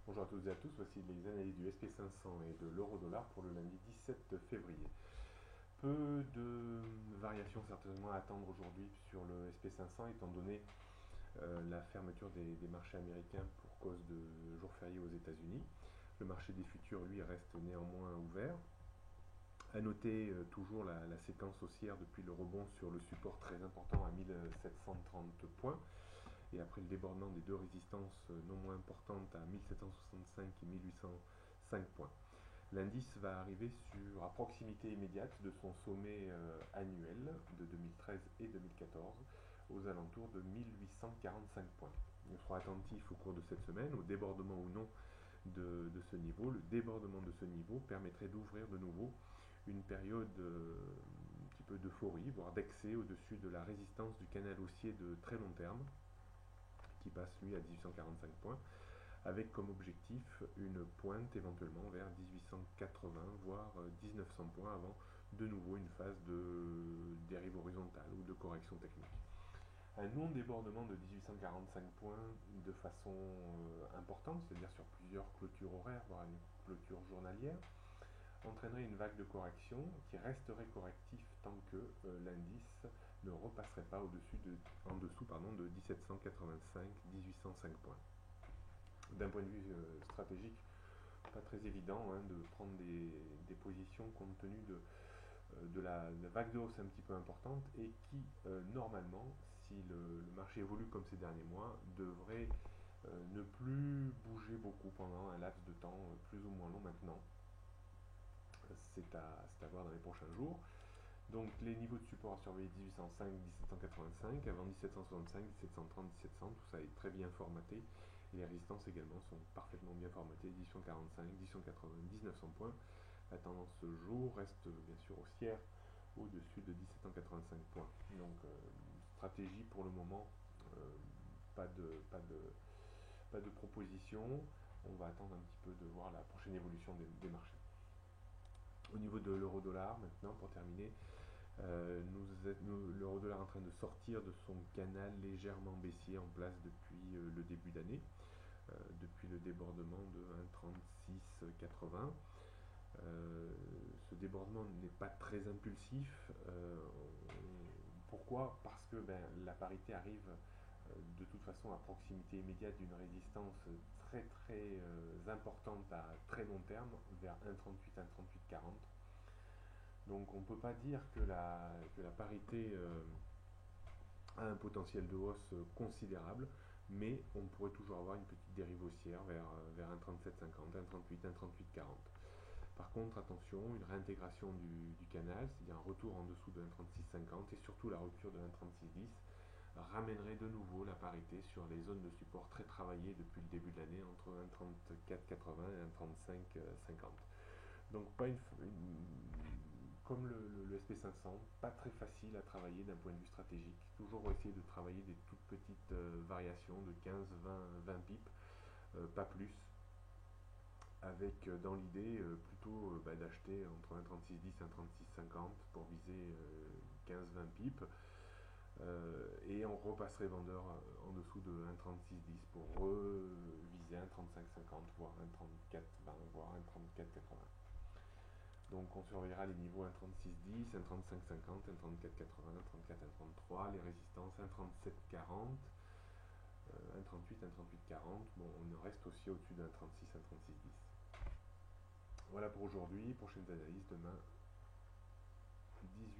Bonjour à toutes et à tous, voici les analyses du SP500 et de l'euro-dollar pour le lundi 17 février. Peu de variations certainement à attendre aujourd'hui sur le SP500 étant donné la fermeture des marchés américains pour cause de jours fériés aux États-Unis. Le marché des futurs, lui, reste néanmoins ouvert. À noter toujours la séquence haussière depuis le rebond sur le support très important à 1730 points et après le débordement des deux résistances non moins importantes à 1765 et 1805 points. L'indice va arriver à proximité immédiate de son sommet annuel de 2013 et 2014 aux alentours de 1845 points. On sera attentif au cours de cette semaine au débordement ou non de ce niveau. Le débordement de ce niveau permettrait d'ouvrir de nouveau une période un petit peu d'euphorie, voire d'excès au-dessus de la résistance du canal haussier de très long terme, qui passe lui à 1845 points, avec comme objectif une pointe éventuellement vers 1880, voire 1900 points avant de nouveau une phase de dérive horizontale ou de correction technique. Un non-débordement de 1845 points de façon importante, c'est-à-dire sur plusieurs clôtures horaires, voire une clôture journalière, entraînerait une vague de correction qui resterait correctif tant que l'indice ne repasserait pas en dessous de 1785-1805 points. D'un point de vue stratégique, pas très évident de prendre des positions compte tenu de la vague de hausse un petit peu importante et qui, normalement, si le marché évolue comme ces derniers mois, devrait ne plus bouger beaucoup pendant un laps de temps plus ou moins long maintenant. C'est à voir dans les prochains jours. Donc les niveaux de support à surveiller 1805, 1785, avant 1765, 1730, 1700, tout ça est très bien formaté. Et les résistances également sont parfaitement bien formatées, 1845, 1880, 1900 points. La tendance ce jour reste bien sûr haussière au-dessus de 1785 points. Donc stratégie pour le moment, euh, pas, de, pas, de, pas de proposition. On va attendre un petit peu de voir la prochaine évolution des marchés. Au niveau de l'euro-dollar, maintenant, pour terminer, l'euro-dollar est en train de sortir de son canal légèrement baissier en place depuis le début d'année, depuis le débordement de 1,3680. Ce débordement n'est pas très impulsif. Pourquoi? Parce que la parité arrive de toute façon à proximité immédiate d'une résistance très très importante à très long terme, vers 1,38, 1,3840. Donc on ne peut pas dire que la parité a un potentiel de hausse considérable, mais on pourrait toujours avoir une petite dérive haussière vers 1,3750, 1,38, 1,3840. Par contre, attention, une réintégration du canal, c'est-à-dire un retour en dessous de 1,3650 et surtout la rupture de 1,3610 ramènerait de nouveau la parité sur les zones de support très travaillées depuis le début de l'année entre 1,3480 et 1,3550. Donc pas comme le SP500, pas très facile à travailler d'un point de vue stratégique. Toujours essayer de travailler des toutes petites variations de 15, 20, 20 pips, pas plus, avec dans l'idée plutôt d'acheter entre 1,3610 et 1,3650 pour viser 15-20 pips. Et on repasserait vendeur en dessous de 1,3610 pour reviser 1,3550, voire 1,3420, voire 1,3480. Donc on surveillera les niveaux 1,3610, 1,3550, 1,3480, 1,34, 1,33, les résistances 1,3740, 1,38, 1,3840. Bon, on reste aussi au-dessus de 1,36, 1,3610. Voilà pour aujourd'hui. Prochaines analyses demain 18.